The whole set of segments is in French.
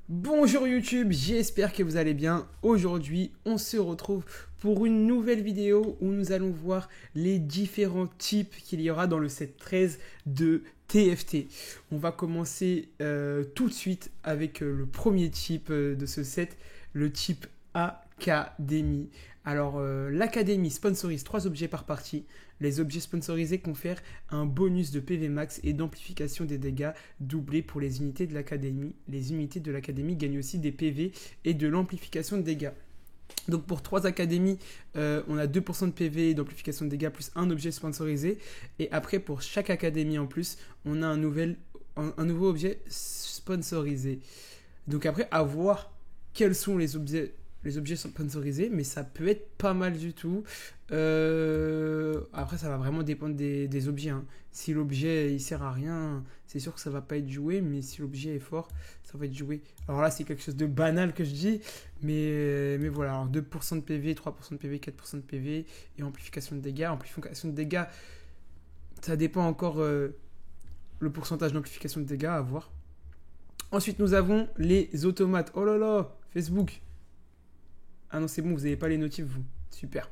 Bonjour YouTube, j'espère que vous allez bien. Aujourd'hui, on se retrouve pour une nouvelle vidéo où nous allons voir les différents types qu'il y aura dans le set 13 de TFT. On va commencer tout de suite avec le premier type de ce set, le type Académie. Alors, l'Académie sponsorise 3 objets par partie. Les objets sponsorisés confèrent un bonus de PV max et d'amplification des dégâts doublé pour les unités de l'Académie. Les unités de l'Académie gagnent aussi des PV et de l'amplification de dégâts. Donc pour 3 académies, on a 2% de PV et d'amplification de dégâts plus un objet sponsorisé. Et après, pour chaque académie en plus, on a un nouveau objet sponsorisé. Donc après, à voir quels sont les objets sponsorisés, mais ça peut être pas mal du tout. Après, ça va vraiment dépendre des objets. Hein. Si l'objet il sert à rien, c'est sûr que ça va pas être joué, mais si l'objet est fort, ça va être joué. Alors là, c'est quelque chose de banal que je dis, mais voilà. Alors 2% de PV, 3% de PV, 4% de PV et amplification de dégâts. Amplification de dégâts, ça dépend encore le pourcentage d'amplification de dégâts à voir. Ensuite, nous avons les automates. Oh là là, Facebook. Ah non, c'est bon, vous n'avez pas les notifs, vous. Super.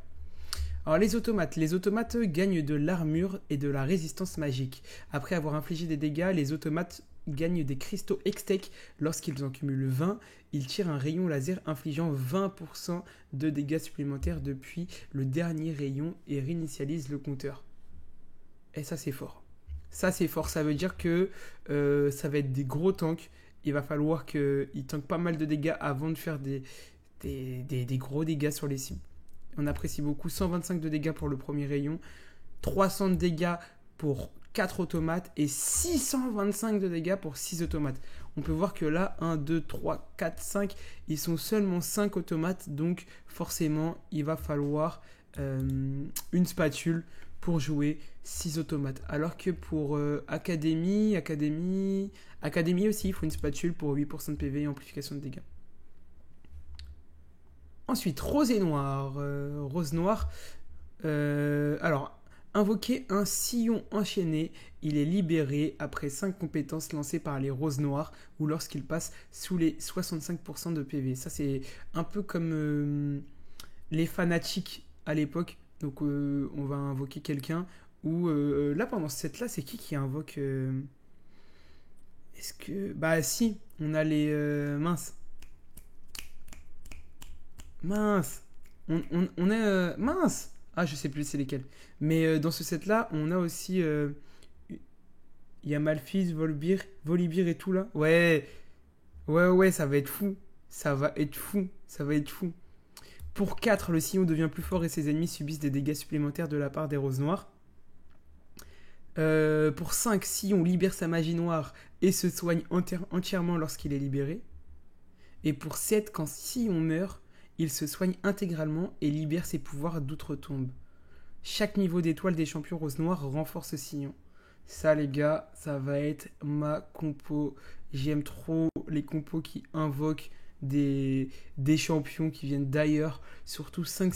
Alors, les automates gagnent de l'armure et de la résistance magique. Après avoir infligé des dégâts, les automates gagnent des cristaux Hextech. Lorsqu'ils en cumulent 20, ils tirent un rayon laser infligeant 20% de dégâts supplémentaires depuis le dernier rayon et réinitialisent le compteur. Et ça, c'est fort. Ça, c'est fort. Ça veut dire que ça va être des gros tanks. Il va falloir qu'ils tankent pas mal de dégâts avant de faire des gros dégâts sur les cibles. On apprécie beaucoup 125 de dégâts pour le premier rayon, 300 de dégâts pour 4 automates et 625 de dégâts pour 6 automates. On peut voir que là, 1, 2, 3, 4, 5, ils sont seulement 5 automates, donc forcément, il va falloir une spatule pour jouer 6 automates. Alors que pour Académie aussi, il faut une spatule pour 8% de PV et amplification de dégâts. Ensuite, rose et noir. Rose noir. Alors, invoquer un sillon enchaîné. Il est libéré après 5 compétences lancées par les roses noires ou lorsqu'il passe sous les 65% de PV. Ça, c'est un peu comme les fanatiques à l'époque. Donc, on va invoquer quelqu'un. Ou là, pendant ce set-là, c'est qui invoque Est-ce que... Bah, si, on a les... mince. On a... mince. Ah, je sais plus c'est lesquels. Mais dans ce set-là, on a aussi... Il y a Malphite, Volibear et tout là. Ouais, ça va être fou. Ça va être fou. Pour 4, le sillon devient plus fort et ses ennemis subissent des dégâts supplémentaires de la part des roses noires. Pour 5, Sillon libère sa magie noire et se soigne entièrement lorsqu'il est libéré. Et pour 7, quand Sillon meurt, il se soigne intégralement et libère ses pouvoirs d'outre-tombe. Chaque niveau d'étoile des champions rose noire renforce Sillon. Ça, les gars, ça va être ma compo. J'aime trop les compos qui invoquent des champions qui viennent d'ailleurs. Surtout 5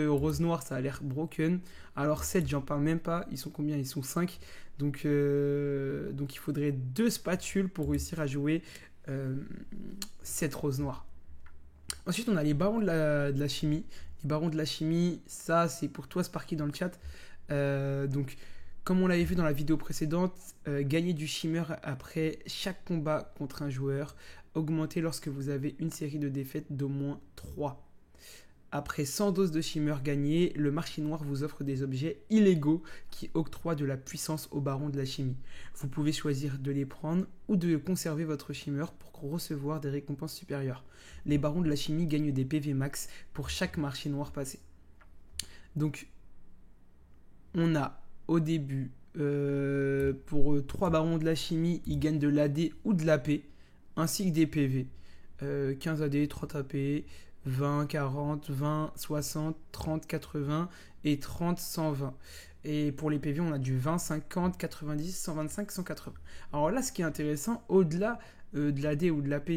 roses noires, ça a l'air broken. Alors 7, j'en parle même pas. Ils sont combien? Ils sont 5. Donc il faudrait 2 spatules pour réussir à jouer 7 roses noires. Ensuite, on a les barons de la chimie. Les barons de la chimie, ça, c'est pour toi, Sparky, dans le chat. Donc, comme on l'avait vu dans la vidéo précédente, gagner du shimmer après chaque combat contre un joueur. Augmenter lorsque vous avez une série de défaites d'au moins 3. Après 100 doses de shimmer gagnées, le marché noir vous offre des objets illégaux qui octroient de la puissance aux barons de la chimie. Vous pouvez choisir de les prendre ou de conserver votre shimmer pour recevoir des récompenses supérieures. Les barons de la chimie gagnent des PV max pour chaque marché noir passé. Donc, on a au début, pour 3 barons de la chimie, ils gagnent de l'AD ou de l'AP, ainsi que des PV. 15 AD, 30 AP... 20, 40, 20, 60, 30, 80 et 30, 120. Et pour les PV, on a du 20, 50, 90, 125, 180. Alors là, ce qui est intéressant, au-delà de l'AD ou de l'AP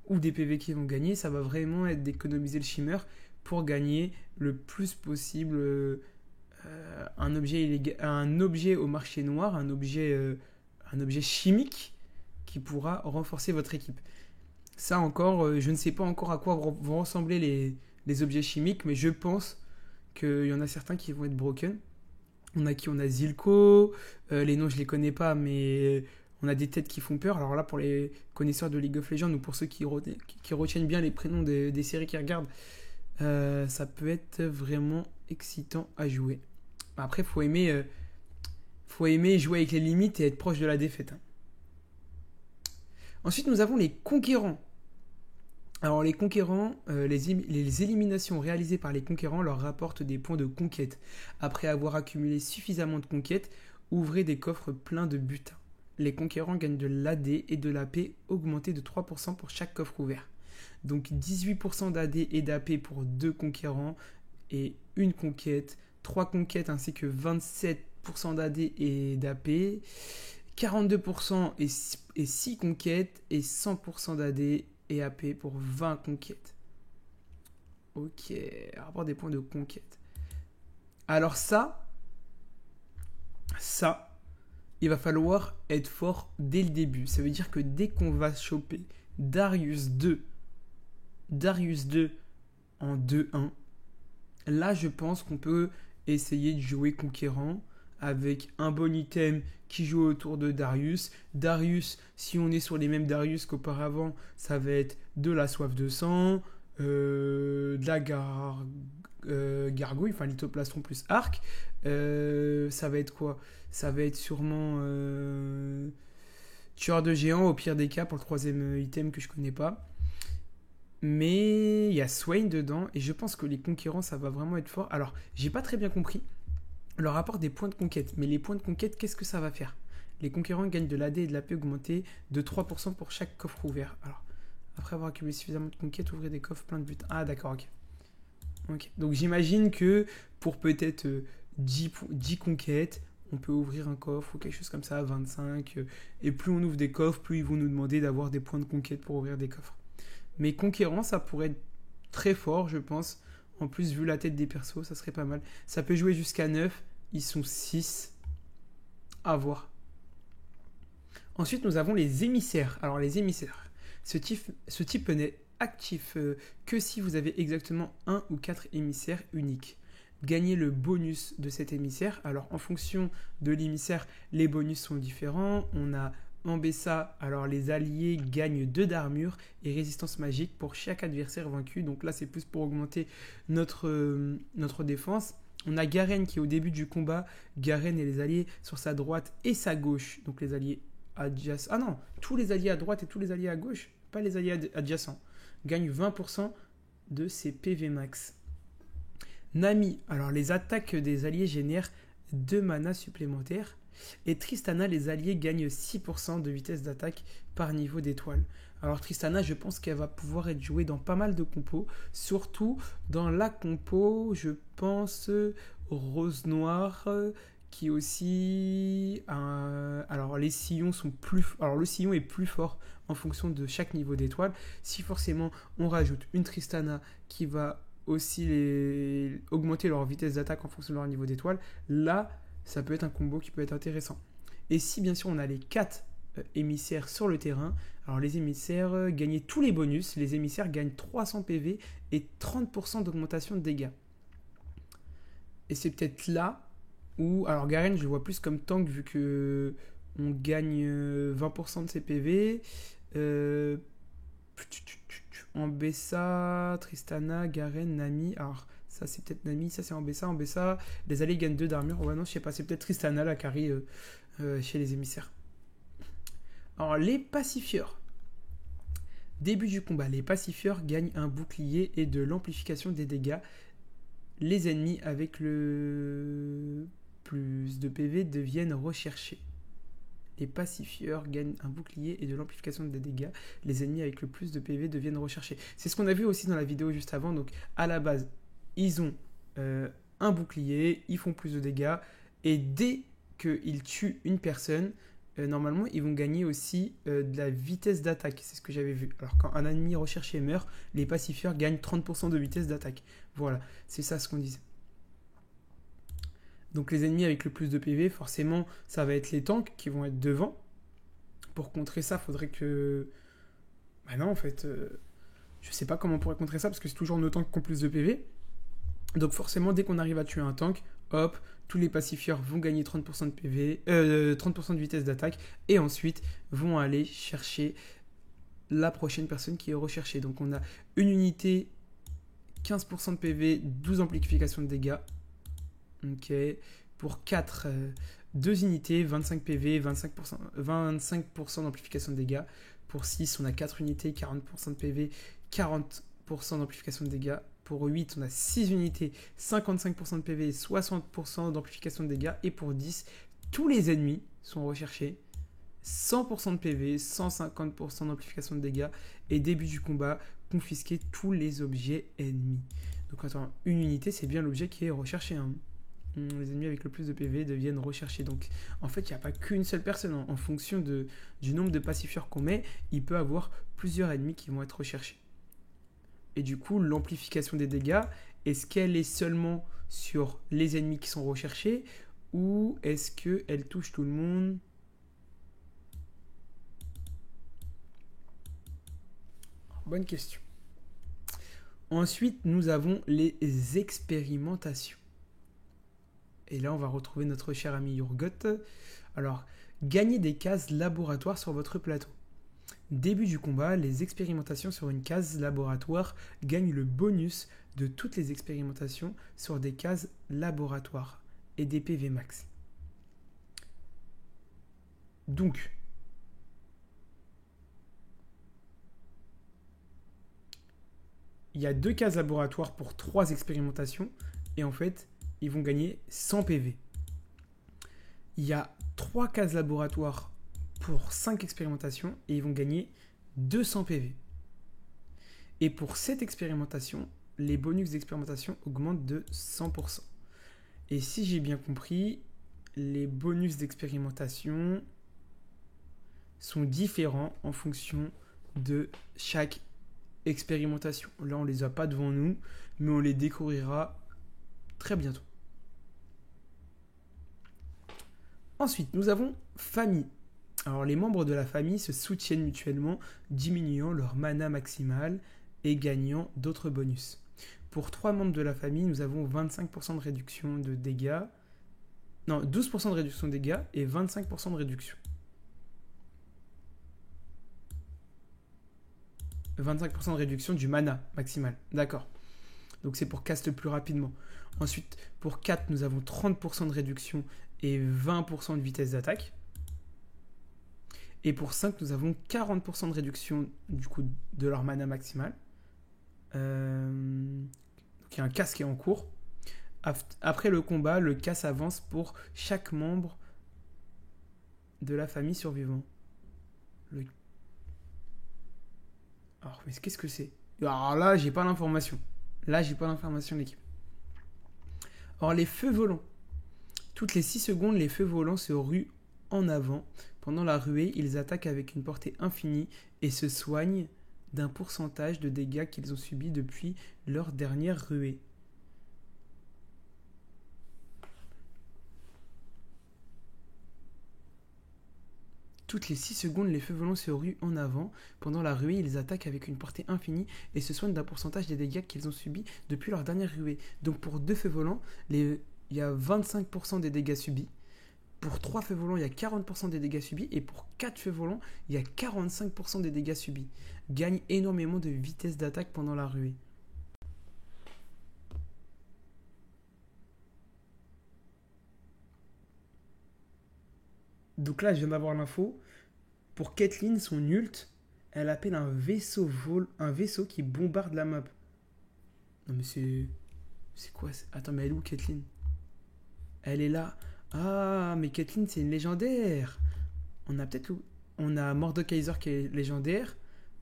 ou des PV qui vont gagner, ça va vraiment être d'économiser le shimmer pour gagner le plus possible un objet au marché noir, un objet chimique qui pourra renforcer votre équipe. Ça encore, je ne sais pas encore à quoi vont ressembler les objets chimiques, mais je pense qu'il y en a certains qui vont être broken. On a Zilko, les noms je les connais pas, mais on a des têtes qui font peur. Alors là, pour les connaisseurs de League of Legends ou pour ceux qui retiennent bien les prénoms des séries qu'ils regardent, ça peut être vraiment excitant à jouer. Après, faut aimer jouer avec les limites et être proche de la défaite, hein. Ensuite, nous avons les conquérants. Alors les conquérants, les éliminations réalisées par les conquérants leur rapportent des points de conquête. Après avoir accumulé suffisamment de conquêtes, ouvrez des coffres pleins de butin. Les conquérants gagnent de l'AD et de l'AP augmentés de 3% pour chaque coffre ouvert. Donc 18% d'AD et d'AP pour 2 conquérants et une conquête, 3 conquêtes ainsi que 27% d'AD et d'AP, 42% et 6 conquêtes et 100% d'AD et AP pour 20 conquêtes. Ok, rapport des points de conquête. Alors ça, il va falloir être fort dès le début. Ça veut dire que dès qu'on va choper Darius 2 en 2-1, là je pense qu'on peut essayer de jouer conquérant avec un bon item qui joue autour de Darius. Darius, si on est sur les mêmes Darius qu'auparavant, ça va être de la soif de sang, de la gargouille, enfin lithoplastron plus arc. Ça va être quoi? Ça va être sûrement tueur de géants au pire des cas pour le troisième item que je connais pas. Mais il y a Swain dedans et je pense que les conquérants ça va vraiment être fort. Alors j'ai pas très bien compris le rapport des points de conquête. Mais les points de conquête, qu'est-ce que ça va faire? Les conquérants gagnent de l'AD et de l'AP augmenté de 3% pour chaque coffre ouvert. Alors, après avoir accumulé suffisamment de conquêtes, ouvrez des coffres pleins de butin. Ah, d'accord, ok. Donc j'imagine que pour peut-être 10 conquêtes, on peut ouvrir un coffre ou quelque chose comme ça, 25. Et plus on ouvre des coffres, plus ils vont nous demander d'avoir des points de conquête pour ouvrir des coffres. Mais conquérant, ça pourrait être très fort, je pense. En plus, vu la tête des persos, ça serait pas mal. Ça peut jouer jusqu'à 9. Ils sont 6. À voir. Ensuite, nous avons les émissaires. Alors, les émissaires. Ce type n'est actif que si vous avez exactement 1 ou 4 émissaires uniques. Gagnez le bonus de cet émissaire. Alors, en fonction de l'émissaire, les bonus sont différents. On a Ambessa, alors les alliés gagnent 2 d'armure et résistance magique pour chaque adversaire vaincu. Donc là, c'est plus pour augmenter notre défense. On a Garen qui est au début du combat. Garen et les alliés sur sa droite et sa gauche. Donc les alliés adjacents. Ah non, tous les alliés à droite et tous les alliés à gauche. Pas les alliés adjacents. Gagnent 20% de ses PV max. Nami, alors les attaques des alliés génèrent 2 mana supplémentaires. Et Tristana, les alliés gagnent 6% de vitesse d'attaque par niveau d'étoile. Alors Tristana, je pense qu'elle va pouvoir être jouée dans pas mal de compos, surtout dans la compo, je pense, Rose Noire, qui aussi... alors les sillons sont plus... Alors le sillon est plus fort en fonction de chaque niveau d'étoile. Si forcément on rajoute une Tristana qui va aussi augmenter leur vitesse d'attaque en fonction de leur niveau d'étoile, là... ça peut être un combo qui peut être intéressant. Et si bien sûr on a les 4 émissaires sur le terrain, alors les émissaires gagnent tous les bonus, les émissaires gagnent 300 PV et 30% d'augmentation de dégâts. Et c'est peut-être là où, alors Garen je le vois plus comme tank vu que on gagne 20% de ses PV. Ambessa, Tristana, Garen, Nami, alors... ça c'est peut-être Nami, ça c'est Ambessa. Ambessa, les alliés gagnent 2 d'armure. Ouais non, je sais pas, c'est peut-être Tristana la carry chez les émissaires. Alors les pacifieurs. Début du combat, les pacifieurs gagnent un bouclier et de l'amplification des dégâts. Les ennemis avec le plus de PV deviennent recherchés. Les pacifieurs gagnent un bouclier et de l'amplification des dégâts. Les ennemis avec le plus de PV deviennent recherchés. C'est ce qu'on a vu aussi dans la vidéo juste avant. Donc à la base, ils ont un bouclier, ils font plus de dégâts, et dès qu'ils tuent une personne, normalement, ils vont gagner aussi de la vitesse d'attaque. C'est ce que j'avais vu. Alors, quand un ennemi recherché meurt, les pacifieurs gagnent 30% de vitesse d'attaque. Voilà, c'est ça ce qu'on disait. Donc, les ennemis avec le plus de PV, forcément, ça va être les tanks qui vont être devant. Pour contrer ça, il faudrait que Bah non, en fait, je sais pas comment on pourrait contrer ça parce que c'est toujours nos tanks qui ont plus de PV. Donc forcément, dès qu'on arrive à tuer un tank, hop, tous les pacifieurs vont gagner 30% de PV, 30% de vitesse d'attaque, et ensuite vont aller chercher la prochaine personne qui est recherchée. Donc on a une unité, 15% de PV, 12 amplifications de dégâts. Ok. Pour 4, 2 unités, 25 PV, 25% d'amplification de dégâts. Pour 6, on a 4 unités, 40% de PV, 40% d'amplification de dégâts. Pour 8, on a 6 unités, 55% de PV, 60% d'amplification de dégâts. Et pour 10, tous les ennemis sont recherchés. 100% de PV, 150% d'amplification de dégâts. Et début du combat, confisquer tous les objets ennemis. Donc attends, une unité, c'est bien l'objet qui est recherché. Hein. Les ennemis avec le plus de PV deviennent recherchés. Donc en fait, il n'y a pas qu'une seule personne. En fonction du nombre de pacifieurs qu'on met, il peut avoir plusieurs ennemis qui vont être recherchés. Et du coup, l'amplification des dégâts, est-ce qu'elle est seulement sur les ennemis qui sont recherchés ou est-ce qu'elle touche tout le monde? Bonne question. Ensuite, nous avons les expérimentations. Et là, on va retrouver notre cher ami Yurgot. Alors, gagnez des cases laboratoires sur votre plateau. Début du combat, les expérimentations sur une case laboratoire gagnent le bonus de toutes les expérimentations sur des cases laboratoires et des PV max. Donc, il y a 2 cases laboratoires pour 3 expérimentations et en fait, ils vont gagner 100 PV. Il y a 3 cases laboratoires pour 5 expérimentations et ils vont gagner 200 PV. Et pour cette expérimentation, les bonus d'expérimentation augmentent de 100%. Et si j'ai bien compris, les bonus d'expérimentation sont différents en fonction de chaque expérimentation. Là, on ne les a pas devant nous, mais on les découvrira très bientôt. Ensuite, nous avons famille. Alors, les membres de la famille se soutiennent mutuellement, diminuant leur mana maximal et gagnant d'autres bonus. Pour 3 membres de la famille, nous avons 25% de réduction de dégâts. Non, 12% de réduction de dégâts et 25% de réduction. 25% de réduction du mana maximal. D'accord. Donc c'est pour cast plus rapidement. Ensuite, pour 4, nous avons 30% de réduction et 20% de vitesse d'attaque. Et pour 5, nous avons 40% de réduction du coup de leur mana maximal. Donc il y a un casse qui est en cours. Après le combat, le casse avance pour chaque membre de la famille survivant. Alors, mais qu'est-ce que c'est? Alors là, j'ai pas l'information. L'équipe. Alors, les feux volants. Toutes les 6 secondes, les feux volants se ruent en avant. Pendant la ruée, ils attaquent avec une portée infinie et se soignent d'un pourcentage de dégâts qu'ils ont subis depuis leur dernière ruée. Toutes les 6 secondes, les feux volants se ruent en avant. Pendant la ruée, ils attaquent avec une portée infinie et se soignent d'un pourcentage des dégâts qu'ils ont subis depuis leur dernière ruée. Donc pour 2 feux volants, il y a 25% des dégâts subis. Pour 3 feux volants, il y a 40% des dégâts subis. Et pour 4 feux volants, il y a 45% des dégâts subis. Gagne énormément de vitesse d'attaque pendant la ruée. Donc là, je viens d'avoir l'info. Pour Caitlyn, son ult, elle appelle un vaisseau qui bombarde la map. Non mais c'est quoi? Attends, mais elle est où Caitlyn? Elle est là. Ah, mais Caitlyn, c'est une légendaire. On a Mordekaiser qui est légendaire.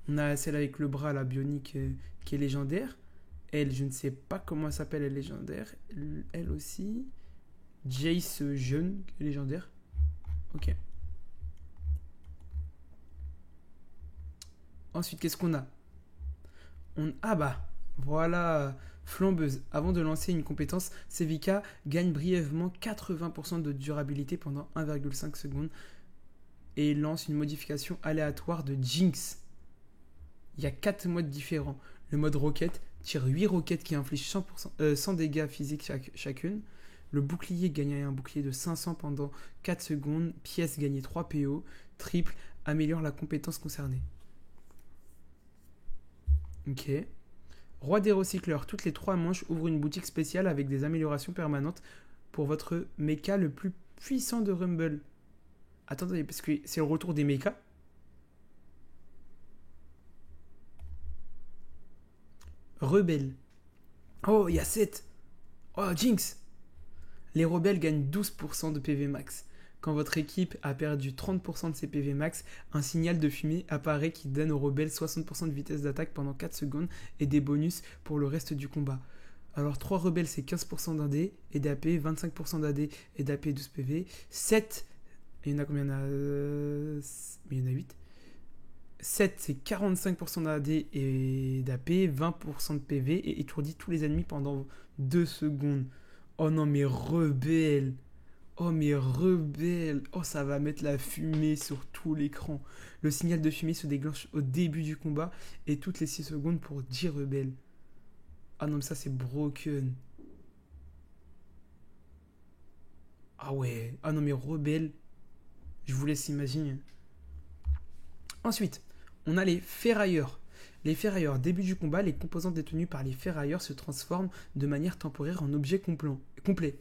On a celle avec le bras, la bionique, qui est légendaire. Elle, je ne sais pas comment elle s'appelle, elle est légendaire. Elle aussi. Jace jeune, qui est légendaire. Ok. Ensuite, qu'est-ce qu'on a? Ah bah, voilà, flambeuse. Avant de lancer une compétence, Sevika gagne brièvement 80% de durabilité pendant 1,5 secondes et lance une modification aléatoire de Jinx. Il y a 4 modes différents. Le mode roquette tire 8 roquettes qui infligent 100 dégâts physiques chacune. Le bouclier gagne un bouclier de 500 pendant 4 secondes. Pièce gagne 3 PO. Triple améliore la compétence concernée. Ok. Roi des recycleurs. Toutes les 3 manches ouvrent une boutique spéciale avec des améliorations permanentes pour votre mecha le plus puissant de Rumble. Attendez, parce que c'est le retour des mechas. Rebelle. Oh, il y a 7. Oh, Jinx. Les rebelles gagnent 12% de PV max. Quand votre équipe a perdu 30% de ses PV max, un signal de fumée apparaît qui donne aux rebelles 60% de vitesse d'attaque pendant 4 secondes et des bonus pour le reste du combat. Alors 3 rebelles c'est 15% d'AD et d'AP, 25% d'AD et d'AP 12 PV. 7, il y en a combien? Il y en a 8. 7 c'est 45% d'AD et d'AP, 20% de PV et étourdit tous les ennemis pendant 2 secondes. Oh non mais rebelle. Oh mais rebelle. Oh ça va mettre la fumée sur tout l'écran. Le signal de fumée se déclenche au début du combat et toutes les 6 secondes pour 10 rebelles. Ah non mais ça c'est broken. Ah ouais. Ah non mais rebelle. Je vous laisse imaginer. Ensuite, on a les ferrailleurs. Les ferrailleurs, début du combat, les composants détenus par les ferrailleurs se transforment de manière temporaire en objets complets.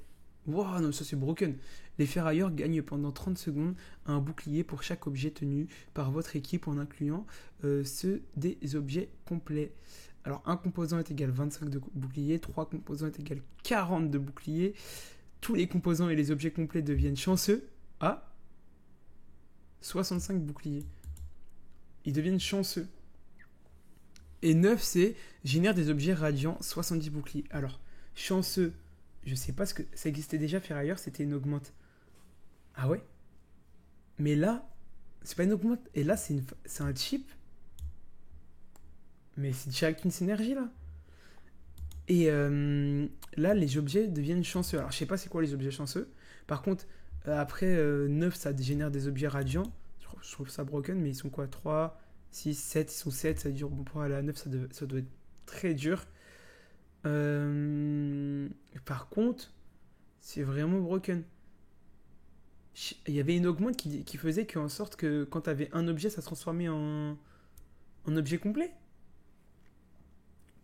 Wow, non, ça c'est broken. Les ferrailleurs gagnent pendant 30 secondes un bouclier pour chaque objet tenu par votre équipe en incluant ceux des objets complets. Alors, un composant est égal à 25 de bouclier, 3 composants est égal à 40 de bouclier. Tous les composants et les objets complets deviennent chanceux à 65 boucliers. Ils deviennent chanceux. Et 9, c'est génère des objets radiants 70 boucliers. Alors, chanceux, je sais pas ce que. Ça existait déjà, ferrailleur, c'était une augmente. Ah ouais? Mais là, c'est pas une augmente. Et là, c'est un chip. Mais c'est direct une synergie là. Et là, les objets deviennent chanceux. Alors, je sais pas c'est quoi les objets chanceux. Par contre, après 9, ça génère des objets radiants. Je trouve ça broken, mais ils sont quoi? 3, 6, 7, ils sont 7, ça dure bon pour aller à 9, ça doit être très dur. Par contre, c'est vraiment broken. Il y avait une augmente qui faisait qu'en sorte que quand tu avais un objet, ça se transformait en objet complet.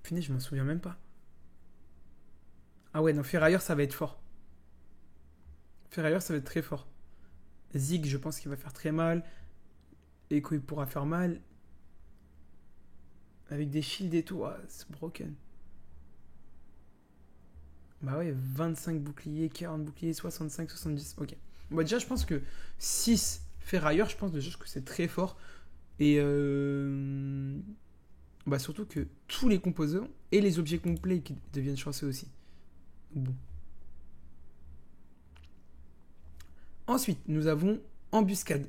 Punaise, je m'en souviens même pas. Ah ouais, non, ferrailleur, ça va être fort. Ferrailleur, ça va être très fort. Zig, je pense qu'il va faire très mal. Echo, il pourra faire mal. Avec des shields et tout, ah, c'est broken. Bah ouais, 25 boucliers, 40 boucliers, 65, 70. Ok. Bah déjà, je pense que 6 ferrailleurs, je pense déjà que c'est très fort. Et bah surtout que tous les composants et les objets complets qui deviennent chanceux aussi. Bon. Ensuite, nous avons embuscade.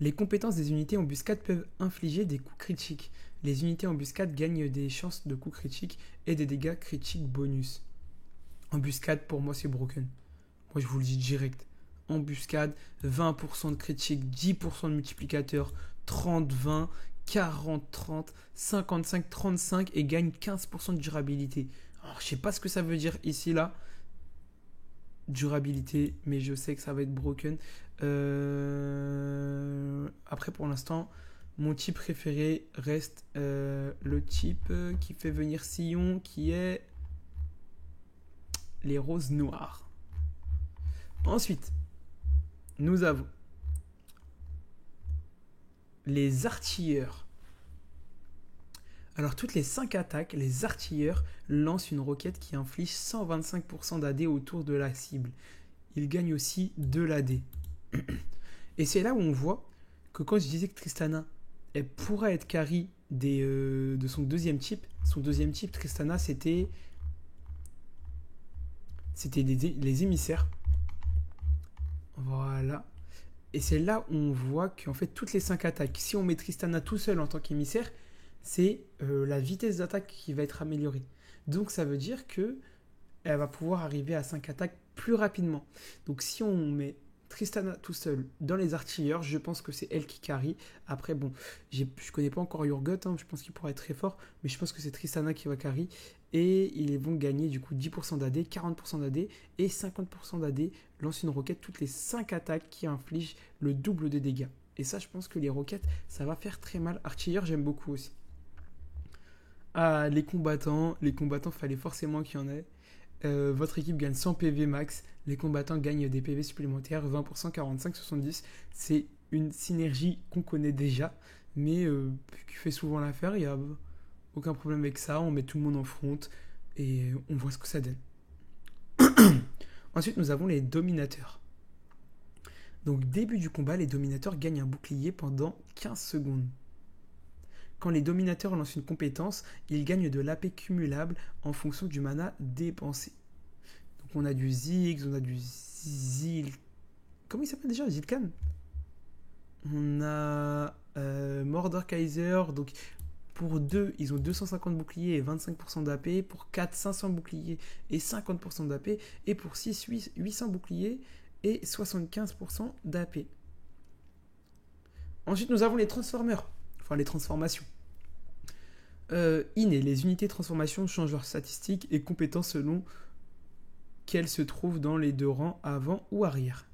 Les compétences des unités embuscade peuvent infliger des coups critiques. Les unités embuscade gagnent des chances de coups critiques et des dégâts critiques bonus. Embuscade, pour moi, c'est broken. Moi, je vous le dis direct. Embuscade, 20% de critique, 10% de multiplicateur, 30-20, 40-30, 55-35 et gagne 15% de durabilité. Alors, je sais pas ce que ça veut dire ici, là. Durabilité, mais je sais que ça va être broken. Après, pour l'instant, mon type préféré reste le type qui fait venir Sillon, qui est les roses noires. Ensuite, nous avons les artilleurs. Alors, toutes les 5 attaques, les artilleurs lancent une roquette qui inflige 125% d'AD autour de la cible. Ils gagnent aussi de l'AD. Et c'est là où on voit que quand je disais que Tristana, elle pourrait être carry de son deuxième type. Son deuxième type, Tristana, c'était les émissaires. Voilà. Et c'est là où on voit qu'en fait, toutes les 5 attaques, si on met Tristana tout seul en tant qu'émissaire, c'est la vitesse d'attaque qui va être améliorée. Donc ça veut dire que elle va pouvoir arriver à 5 attaques plus rapidement. Donc si on met Tristana tout seul dans les artilleurs, je pense que c'est elle qui carry. Après, bon, je connais pas encore Urgot, hein, je pense qu'il pourrait être très fort, mais je pense que c'est Tristana qui va carry. Et ils vont gagner du coup 10% d'AD, 40% d'AD et 50% d'AD. Lance une roquette toutes les 5 attaques qui infligent le double de dégâts. Et ça, je pense que les roquettes, ça va faire très mal. Artilleurs, j'aime beaucoup aussi. Ah, les combattants, fallait forcément qu'il y en ait. Votre équipe gagne 100 PV max, les combattants gagnent des PV supplémentaires, 20%, 45, 70. C'est une synergie qu'on connaît déjà, mais qui fait souvent l'affaire. Il n'y a aucun problème avec ça, on met tout le monde en front et on voit ce que ça donne. Ensuite, nous avons les dominateurs. Donc, début du combat, les dominateurs gagnent un bouclier pendant 15 secondes. Quand les dominateurs lancent une compétence, ils gagnent de l'AP cumulable en fonction du mana dépensé. Donc on a du Ziggs, on a du Zil... Comment il s'appelle déjà, Zilkan? On a Mordor-Kaiser. Donc pour 2, ils ont 250 boucliers et 25% d'AP. Pour 4, 500 boucliers et 50% d'AP. Et pour 6, 800 boucliers et 75% d'AP. Ensuite, nous avons les transformers. Enfin, les transformations. Les unités de transformation changent leurs statistiques et compétences selon qu'elles se trouvent dans les 2 rangs avant ou arrière.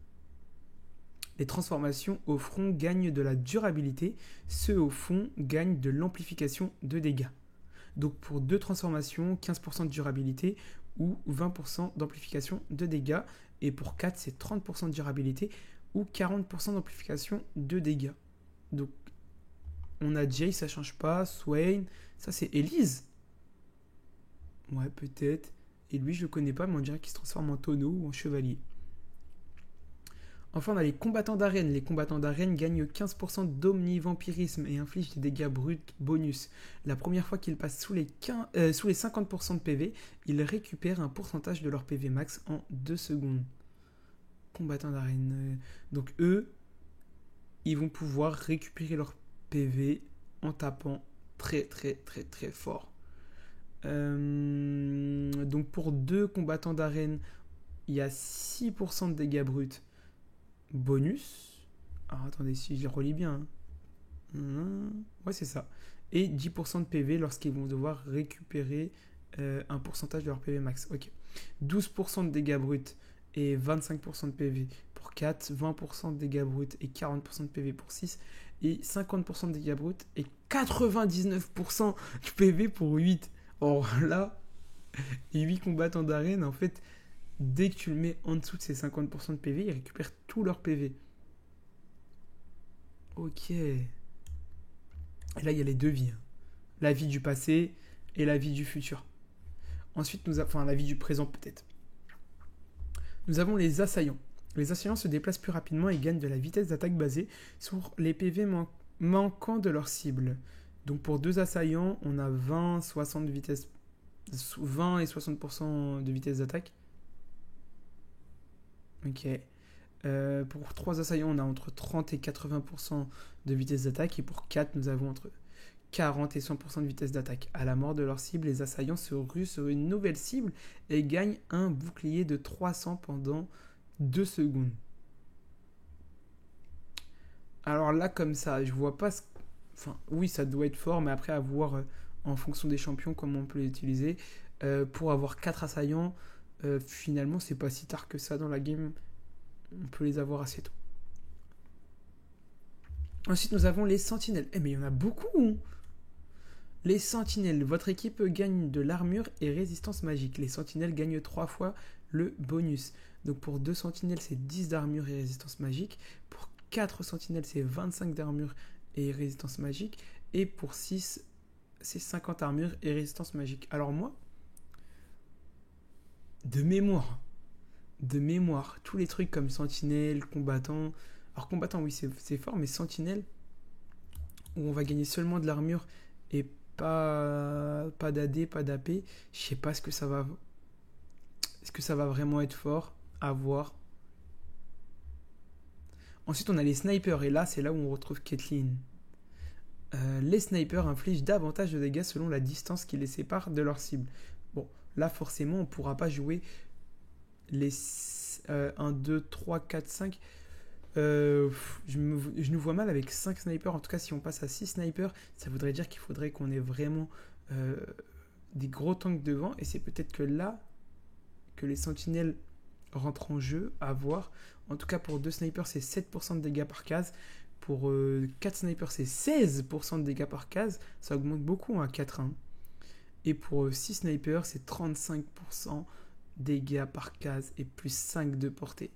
Les transformations au front gagnent de la durabilité, ceux au fond gagnent de l'amplification de dégâts. Donc pour 2 transformations, 15% de durabilité ou 20% d'amplification de dégâts. Et pour 4, c'est 30% de durabilité ou 40% d'amplification de dégâts. Donc on a Jay, ça change pas. Swain, ça c'est Elise. Ouais, peut-être. Et lui, je le connais pas, mais on dirait qu'il se transforme en tonneau ou en chevalier. Enfin, on a les combattants d'arène. Les combattants d'arène gagnent 15% d'omnivampirisme et infligent des dégâts bruts bonus. La première fois qu'ils passent sous les 50% de PV, ils récupèrent un pourcentage de leur PV max en 2 secondes. Combattants d'arène. Donc eux, ils vont pouvoir récupérer leur PV en tapant très très très très fort. Donc pour 2 combattants d'arène, il y a 6% de dégâts bruts bonus. Alors attendez, si je relis bien. Ouais, c'est ça. Et 10% de PV lorsqu'ils vont devoir récupérer un pourcentage de leur PV max. Ok. 12% de dégâts bruts et 25% de PV pour 4, 20% de dégâts bruts et 40% de PV pour 6, et 50% de dégâts bruts et 99% de PV pour 8. Or là, les 8 combattants d'arène, en fait, dès que tu le mets en dessous de ces 50% de PV, ils récupèrent tout leur PV. Ok. Et là, il y a les 2 vies. La vie du passé et la vie du futur. Ensuite, la vie du présent peut-être. Nous avons les assaillants. Les assaillants se déplacent plus rapidement et gagnent de la vitesse d'attaque basée sur les PV manquants de leur cible. Donc pour 2 assaillants, on a 20 et 60% de vitesse d'attaque. Ok. Pour 3 assaillants, on a entre 30 et 80% de vitesse d'attaque. Et pour 4, nous avons entre 40 et 100% de vitesse d'attaque. À la mort de leur cible, les assaillants se ruent sur une nouvelle cible et gagnent un bouclier de 300 pendant 2 secondes. Alors là, comme ça, je vois pas... Enfin, oui, ça doit être fort, mais après, à voir en fonction des champions comment on peut l'utiliser. Pour avoir 4 assaillants, finalement, c'est pas si tard que ça dans la game. On peut les avoir assez tôt. Ensuite, nous avons les sentinelles. Mais il y en a beaucoup. Les sentinelles. Votre équipe gagne de l'armure et résistance magique. Les sentinelles gagnent 3 fois le bonus. Donc pour 2 sentinelles, c'est 10 d'armure et résistance magique. Pour 4 sentinelles, c'est 25 d'armure et résistance magique. Et pour 6, c'est 50 armure et résistance magique. Alors moi, de mémoire, tous les trucs comme sentinelle, combattant... Alors combattant, oui, c'est fort, mais sentinelle, où on va gagner seulement de l'armure et pas d'AD, pas d'AP, je sais pas ce que ça va... Est-ce que ça va vraiment être fort? À voir. Ensuite, on a les snipers, et là, c'est là où on retrouve Caitlyn. Les snipers infligent davantage de dégâts selon la distance qui les sépare de leur cible. Bon, là, forcément, on ne pourra pas jouer les 1, 2, 3, 4, 5. Je nous vois mal avec 5 snipers. En tout cas, si on passe à 6 snipers, ça voudrait dire qu'il faudrait qu'on ait vraiment des gros tanks devant. Et c'est peut-être que là que les sentinelles rentrent en jeu, à voir. En tout cas, pour 2 snipers, c'est 7% de dégâts par case. Pour 4 snipers, c'est 16% de dégâts par case. Ça augmente beaucoup à 4. Hein. Et pour 6 snipers, c'est 35% dégâts par case et plus 5 de portée.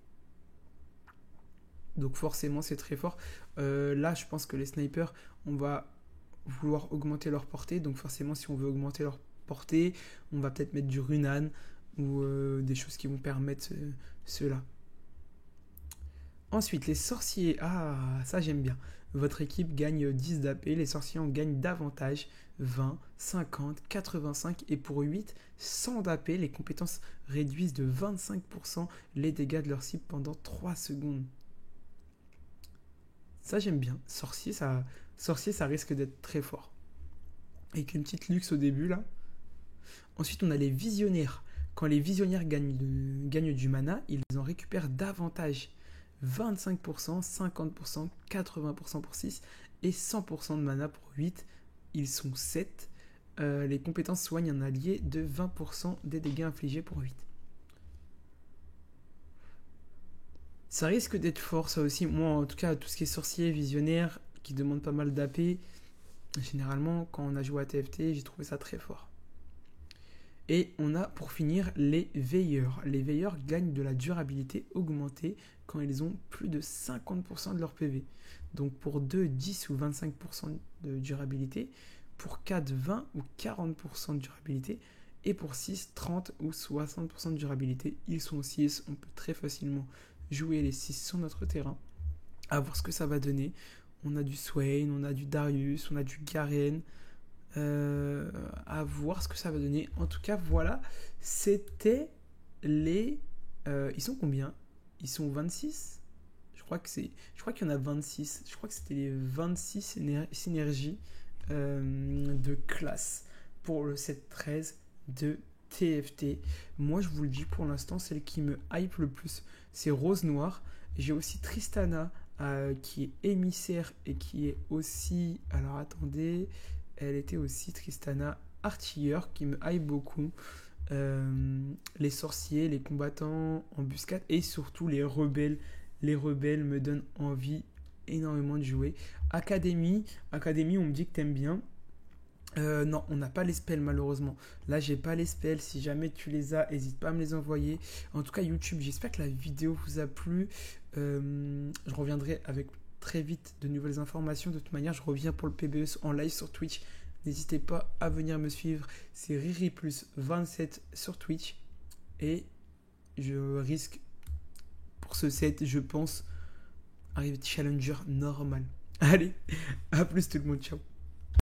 Donc forcément, c'est très fort. Là, je pense que les snipers, on va vouloir augmenter leur portée. Donc forcément, si on veut augmenter leur portée, on va peut-être mettre du Runan ou des choses qui vont permettre cela. Ensuite, les sorciers. Ah, ça j'aime bien. Votre équipe gagne 10 d'AP, les sorciers en gagnent davantage, 20, 50, 85 et pour 8, 100 d'AP, les compétences réduisent de 25% les dégâts de leur cible pendant 3 secondes. Ça j'aime bien. Sorcier, ça risque d'être très fort. Avec une petite luxe au début là. Ensuite, on a les visionnaires. Quand les visionnaires gagnent du mana, ils en récupèrent davantage. 25%, 50%, 80% pour 6 et 100% de mana pour 8. Ils sont 7. Les compétences soignent un allié de 20% des dégâts infligés pour 8. Ça risque d'être fort ça aussi. Moi en tout cas, tout ce qui est sorcier, visionnaire, qui demande pas mal d'AP, généralement quand on a joué à TFT, j'ai trouvé ça très fort. Et on a pour finir les veilleurs. Les veilleurs gagnent de la durabilité augmentée quand ils ont plus de 50% de leur PV. Donc pour 2, 10 ou 25% de durabilité. Pour 4, 20 ou 40% de durabilité. Et pour 6, 30 ou 60% de durabilité. Ils sont 6, on peut très facilement jouer les 6 sur notre terrain. À voir ce que ça va donner. On a du Swain, on a du Darius, on a du Garen. À voir ce que ça va donner. En tout cas, voilà, c'était les... ils sont combien? Ils sont 26? Je crois qu'il y en a 26. Je crois que c'était les 26 synergies de classe pour le 7-13 de TFT. Moi, je vous le dis, pour l'instant, celle qui me hype le plus, c'est Rose Noire. J'ai aussi Tristana, qui est émissaire et qui est aussi... Alors, attendez... Elle était aussi Tristana artilleur qui me hype beaucoup. Les sorciers, les combattants, embuscades et surtout les rebelles. Les rebelles me donnent envie énormément de jouer. Académie, on me dit que t'aimes bien. Non, on n'a pas les spells malheureusement. Là, j'ai pas les spells. Si jamais tu les as, n'hésite pas à me les envoyer. En tout cas, YouTube, j'espère que la vidéo vous a plu. Je reviendrai avec très vite de nouvelles informations. De toute manière, je reviens pour le PBE en live sur Twitch. N'hésitez pas à venir me suivre. C'est Riri plus 27 sur Twitch. Et je risque pour ce set, je pense, arriver challenger normal. Allez, à plus tout le monde. Ciao.